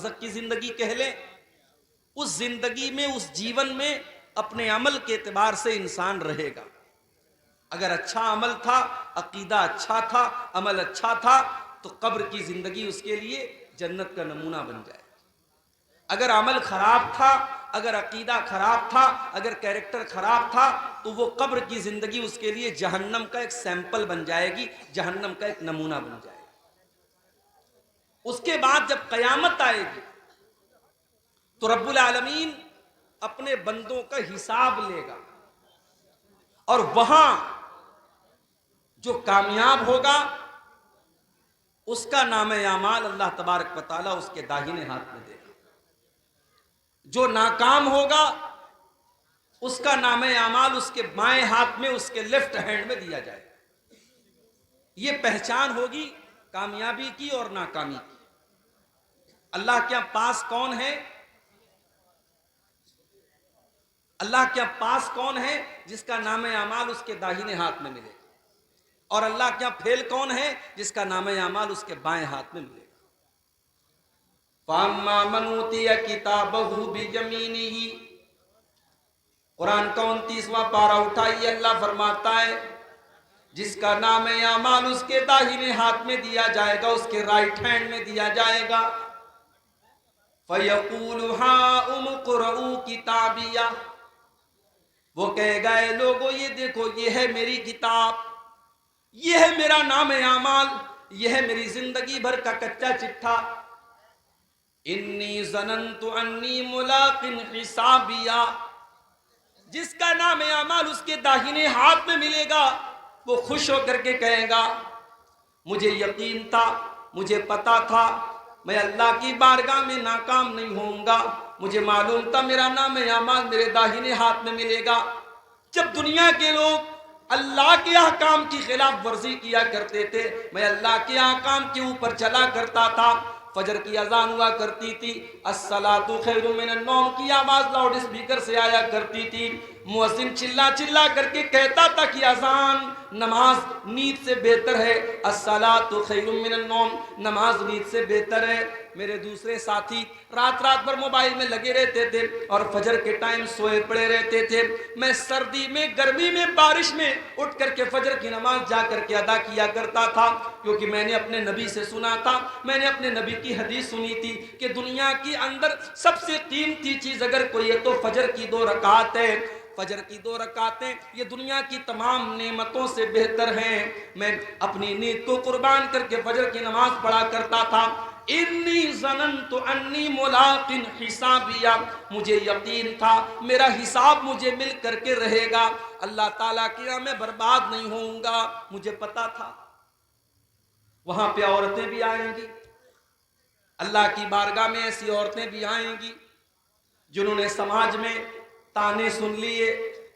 बरज़ख की ज़िंदगी कह लें, उस ज़िंदगी में, उस जीवन में अपने अमल के एतबार से इंसान रहेगा। अगर अच्छा अमल था, अकीदा अच्छा था, अमल अच्छा था, तो कब्र की ज़िंदगी उसके लिए जन्नत का नमूना बन जाए। अगर अमल खराब था, अगर अकीदा खराब था, अगर कैरेक्टर खराब था, तो वो कब्र की ज़िंदगी उसके लिए जहन्नम का एक सैंपल बन जाएगी, जहन्नम का एक नमूना बन जाएगी। उसके बाद जब क़यामत आएगी तो रब्बुल आलमीन अपने बंदों का हिसाब लेगा, और वहां जो कामयाब होगा उसका नाम आमाल अल्लाह तबारक व तआला उसके दाहिने हाथ में देगा। जो नाकाम होगा उसका नाम आमाल उसके बाएं हाथ में, उसके लेफ्ट हैंड में दिया जाएगा। ये पहचान होगी कामयाबी की और नाकामी की। अल्लाह के पास कौन है? अल्लाह के पास कौन है जिसका नाम आमाल उसके दाहिने हाथ में मिलेगा, और अल्लाह के फेल कौन है जिसका नाम आमाल उसके बाएं हाथ में मिलेगा। फाम्मा मन ऊतिया किताबहु बियमीनिही, कुरान का 29वां पारा उठाइए, अल्लाह फरमाता है जिसका नाम आमाल उसके दाहिने हाथ में दिया जाएगा, उसके राइट हैंड में दिया जाएगा। फयकूलु हाउम क़ुरऊ किताबिया, वो कहेगा ए लोगो ये देखो, ये है मेरी किताब, ये है मेरा नाम आमाल, ये है मेरी जिंदगी भर का कच्चा चिट्ठा। इन्नी ज़नन्तु अन्नी मुलाकिन हिसाबिया, जिसका नाम आमाल उसके दाहिने हाथ में मिलेगा, वो खुश होकर के कहेगा मुझे यकीन था, मुझे पता था मैं अल्लाह की बारगाह में नाकाम नहीं होऊंगा, मुझे मालूम था मेरा नाम आमाल मेरे दाहिने हाथ में मिलेगा। जब दुनिया के लोग अल्लाह के अहकाम की खिलाफ वर्जी किया करते थे, मैं अल्लाह के अहकाम के ऊपर चला करता था। फजर की अजान हुआ करती थी, अस्सलातु खैरुम मिनन नौम की आवाज लाउड स्पीकर से आया करती थी। मुअज्जिन चिल्ला चिल्ला करके कहता था कि अजान, नमाज नींद से बेहतर है, अस्सलातु खैरुम मिनन नौम, नमाज नींद से बेहतर है। मेरे दूसरे साथी रात रात भर मोबाइल में लगे रहते थे और फजर के टाइम सोए पड़े रहते थे। मैं सर्दी में, गर्मी में, बारिश में उठ करके फजर की नमाज जा करके अदा किया करता था, क्योंकि मैंने अपने नबी से सुना था, मैंने अपने नबी की हदीस सुनी थी कि दुनिया की अंदर सबसे कीमती चीज अगर कोई है तो फजर की 2 रकात है। फजर की 2 रकातें ये दुनिया की तमाम नेमतों से बेहतर हैं। मैं अपनी नींद को कुर्बान करके फजर की नमाज पढ़ा करता था। इन्नी ज़नन्तु अन्नी मुलाकिन हिसाबिया, मुझे यकीन था मेरा हिसाब मुझे मिल करके रहेगा, अल्लाह ताला की राह में बर्बाद नहीं होऊंगा, मुझे पता था। वहां पे औरतें भी आएंगी, अल्लाह की बारगाह में ऐसी औरतें भी आएंगी जिन्होंने समाज में ताने सुन लिए,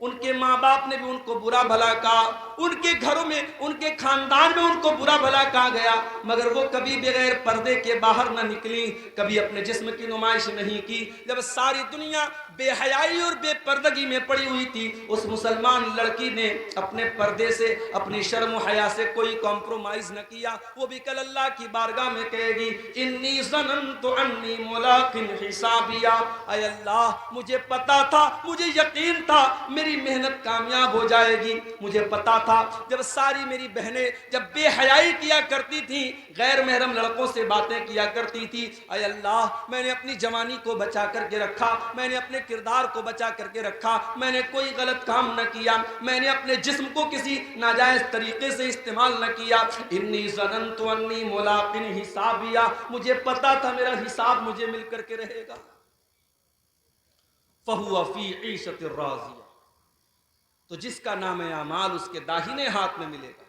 उनके माँ बाप ने भी उनको बुरा भला कहा, उनके घरों में, उनके खानदान में उनको बुरा भला कहा गया, मगर वो कभी बगैर पर्दे के बाहर न निकली, कभी अपने जिस्म की नुमाइश नहीं की। जब सारी दुनिया बेहयाई और बेपर्दगी में पड़ी हुई थी, उस मुसलमान लड़की ने अपने पर्दे से, अपनी शर्म हया से कोई कॉम्प्रोमाइज न किया। वो भी कल अल्लाह की बारगाह में कहेगी इन्नी ज़नन्तु अन्नी मुलाकिन हिसाबिया, ऐ अल्लाह मुझे पता था, मुझे यकीन था मेरी मेहनत कामयाब हो जाएगी। मुझे पता था जब सारी मेरी बहनें जब बेहयाई किया करती थी, गैर महरम लड़कों से बातें किया करती थी, ऐ अल्लाह मैंने अपनी जवानी को बचा करके रखा, मैंने अपने किरदार को बचा करके रखा, मैंने कोई गलत काम न किया, मैंने अपने जिस्म को किसी नाजायज तरीके से इस्तेमाल न किया। इन्नी ज़नन्तु अन्नी मुलाकिन हिसाबिया, मुझे पता था मेरा हिसाब मुझे मिल करके रहेगा। फहुवा फी ईशतिर राज़िया, तो जिसका नाम आमाल उसके दाहिने हाथ में मिलेगा,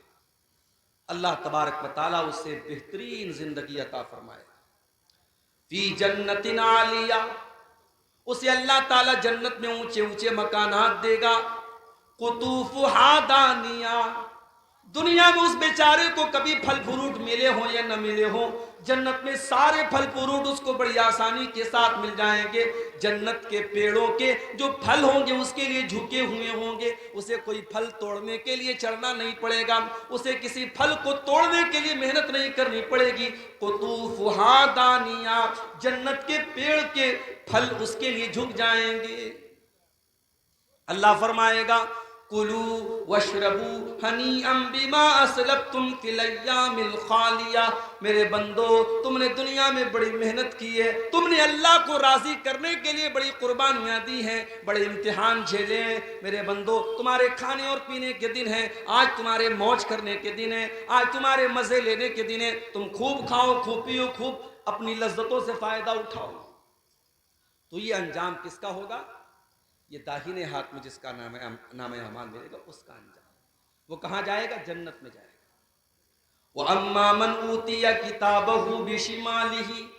अल्लाह तबारक व तआला उसे बेहतरीन जिंदगी अता फरमाएगा। फी जन्नतिन आलिया, उसे अल्लाह ताला जन्नत में ऊंचे ऊंचे मकानात देगा। कुतूफुहा दानिया, दुनिया में उस बेचारे को कभी फल फ्रूट मिले हो या न मिले हो, जन्नत में सारे फल फ्रूट उसको बड़ी आसानी के साथ मिल जाएंगे। जन्नत के पेड़ों के जो फल होंगे उसके लिए झुके हुए होंगे, उसे कोई फल तोड़ने के लिए चढ़ना नहीं पड़ेगा, उसे किसी फल को तोड़ने के लिए मेहनत नहीं करनी पड़ेगी। कुतूफुहा दानिया, जन्नत के पेड़ के फल उसके लिए झुक जाएंगे। अल्लाह फरमाएगा कुलू वशरबू हनीअम बिमा असलफ्तुम फिल अय्यामिल खालिया। मेरे बंदो, तुमने दुनिया में बड़ी मेहनत की है, तुमने अल्लाह को राजी करने के लिए बड़ी कुर्बानियां दी हैं, बड़े इम्तिहान झेले हैं। मेरे बंदो, तुम्हारे खाने और पीने के दिन है आज, तुम्हारे मौज करने के दिन है आज, तुम्हारे मजे लेने के दिन है। तुम खूब खाओ, खूब पियो, खूब अपनी लज्जतों से फायदा उठाओ। तो ये अंजाम किसका होगा? ये दाहिने हाथ में जिसका नाम अमाल मिलेगा उसका अंजाम। वो कहाँ जाएगा? जन्नत में जाएगा। वो अम्मा मन ऊतिया किताबहु बिशिमालिही,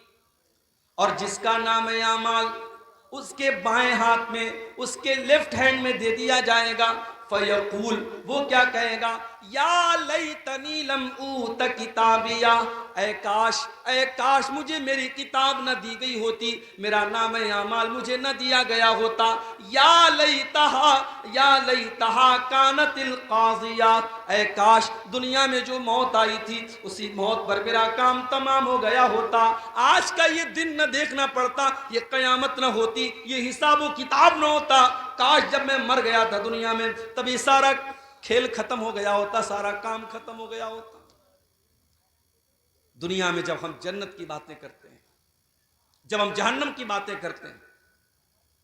और जिसका नाम अमाल उसके बाएं हाथ में, उसके लेफ्ट हैंड में दे दिया जाएगा। फयकूल, वो क्या कहेगा? या लैतनी लम ऊत किताबिया, ऐ काश मुझे मेरी किताब न दी गई होती, मेरा नाम अमाल मुझे न दिया गया होता। या लैतहा कानतिल काजिया, ऐ काश दुनिया में जो मौत आई थी उसी मौत पर मेरा काम तमाम हो गया होता। आज का ये दिन न देखना पड़ता, ये कयामत न होती, ये हिसाब व किताब न होता। काश जब मैं मर गया था दुनिया में तभी सारा खेल खत्म हो गया होता, सारा काम खत्म हो गया होता। दुनिया में जब हम जन्नत की बातें करते हैं, जब हम जहन्नम की बातें करते हैं,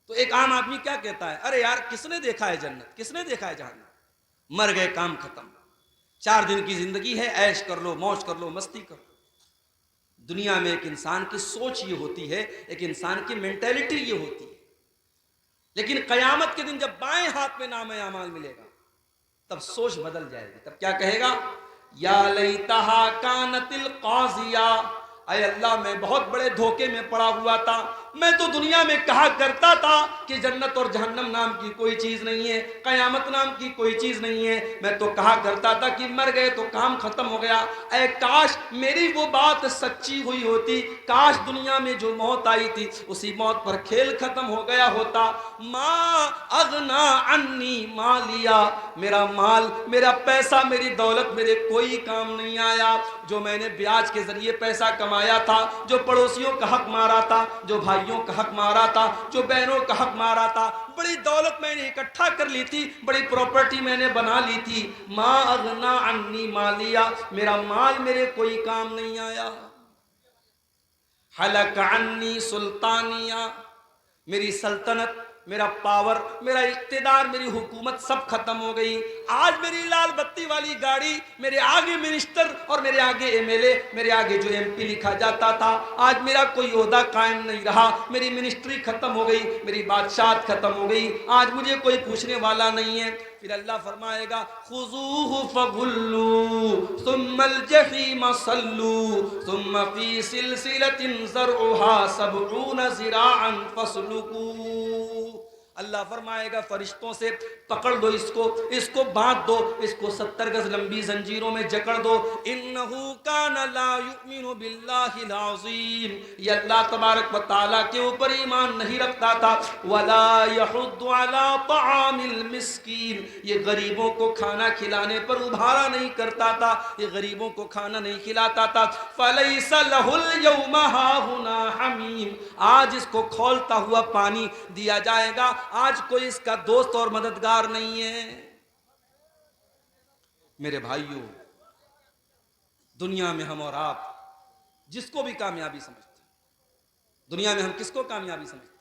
तो एक आम आदमी क्या कहता है? अरे यार, किसने देखा है जन्नत, किसने देखा है जहन्नम? मर गए, काम खत्म, 4 दिन की जिंदगी है, ऐश कर लो, मौज कर लो, मस्ती कर लो। दुनिया में एक इंसान की सोच ये होती है, एक इंसान की मेंटेलिटी ये होती है। लेकिन कयामत के दिन जब बाएं हाथ में नाम अमाल मिलेगा तब सोच बदल जाएगी। तब क्या कहेगा? या लैतहा कानतिल काजिया, अय अल्लाह, मैं बहुत बड़े धोखे में पड़ा हुआ था। मैं तो दुनिया में कहा करता था कि जन्नत और जहन्नम नाम की कोई चीज नहीं है, कयामत नाम की कोई चीज नहीं है। मैं तो कहा करता था कि मर गए तो काम खत्म हो गया। ऐ काश मेरी वो बात सच्ची हुई होती, काश दुनिया में जो मौत आई थी उसी मौत पर खेल खत्म हो गया होता। माँ अगना अन्नी मालिया, मेरा माल, मेरा पैसा, मेरी दौलत मेरे कोई काम नहीं आया। जो मैंने ब्याज के जरिए पैसा कमाया था, जो पड़ोसियों का हक मारा था, जो भाइयों का हक मारा था, जो बहनों का हक मारा था, बड़ी दौलत मैंने इकट्ठा कर ली थी, बड़ी प्रॉपर्टी मैंने बना ली थी। माँ अगना अन्नी मालिया, मेरा माल मेरे कोई काम नहीं आया। हलक अन्नी सुल्तानिया, मेरी सल्तनत, मेरा पावर, मेरा इख्तिदार, मेरी हुकूमत सब खत्म हो गई। आज मेरी लाल बत्ती वाली गाड़ी, मेरे आगे मिनिस्टर और मेरे आगे एमएलए, मेरे आगे जो एमपी लिखा जाता था, आज मेरा कोई ओहदा कायम नहीं रहा। मेरी मिनिस्ट्री खत्म हो गई, मेरी बादशाहत खत्म हो गई, आज मुझे कोई पूछने वाला नहीं है। फिर अल्लाह फरमाएगा खुज़ूहु फगुल्लू सुम्मल जहीम सल्लू सुम्मा फी सिलसिलतिन ज़रउहा सबऊना ज़िराअन फस्लुकू। अल्लाह फरमाएगा फरिश्तों से पकड़ दो इसको, इसको बांध दो, इसको 70 गज लंबी जंजीरों में जकड़ दो। इन्नहु काना ला युमिनु बिल्लाहिल अज़ीम, ये अल्लाह तबारक व तआला के ऊपर ईमान नहीं रखता था। वला यहुद्दु अला तआमिल मिस्कीन, ये गरीबों को खाना खिलाने पर उभारा नहीं करता था, ये गरीबों को खाना नहीं खिलाता था। फलैसा लहुल यौमा हाहुना हमीम, आज इसको खौलता हुआ पानी दिया जाएगा, आज कोई इसका दोस्त और मददगार नहीं है। मेरे भाइयों, दुनिया में हम और आप जिसको भी कामयाबी समझते हैं, दुनिया में हम किसको कामयाबी समझते हैं?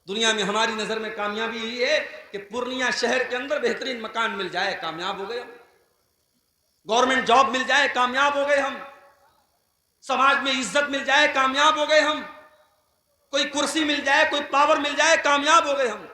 दुनिया में हमारी नजर में कामयाबी यही है कि पूर्णिया शहर के अंदर बेहतरीन मकान मिल जाए, कामयाब हो गए हम। गवर्नमेंट जॉब मिल जाए, कामयाब हो गए हम। समाज में इज्जत मिल जाए, कामयाब हो गए हम। कोई कुर्सी मिल जाए, कोई पावर मिल जाए, कामयाब हो गए हम।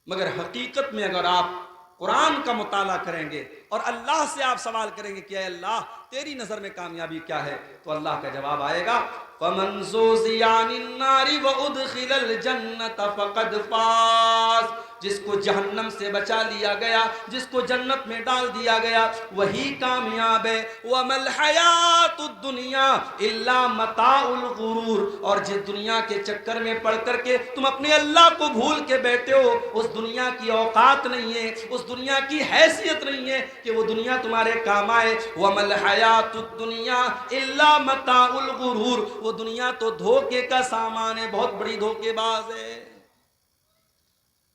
मगर हकीकत में अगर आप कुरान का मुताला करेंगे और अल्लाह से आप सवाल करेंगे कि अल्लाह तेरी नजर में कामयाबी क्या है, तो अल्लाह का जवाब आएगा फमन ज़ुज़िया अनिन नारि व उदखिलल जन्नत फ़क़द फ़ाज़। जिसको जहन्नम से बचा लिया गया, जिसको जन्नत में डाल दिया गया, वही कामयाब है। वमल हयातुद दुनिया इल्ला मताउल गुरूर। और जिस दुनिया के चक्कर में पड़ करके तुम अपने अल्लाह को भूल के बैठे हो, उस दुनिया की औकात नहीं है, उस दुनिया की हैसियत नहीं है कि वो दुनिया तुम्हारे काम आए। वमल हयातुद दुनिया इल्ला मताउल गुरूर। वो दुनिया तो धोखे का सामान है, बहुत बड़ी धोखेबाज है।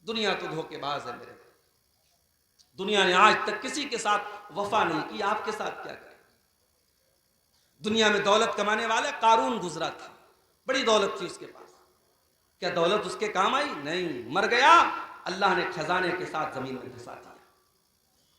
दुनिया तो धोखेबाज है मेरे। दुनिया ने आज तक किसी के साथ वफा नहीं की, आपके साथ क्या करे। दुनिया में दौलत कमाने वाला कारून गुजरा था, बड़ी दौलत थी उसके पास, क्या दौलत उसके काम आई? नहीं, मर गया, अल्लाह ने खजाने के साथ जमीन में धंसा था।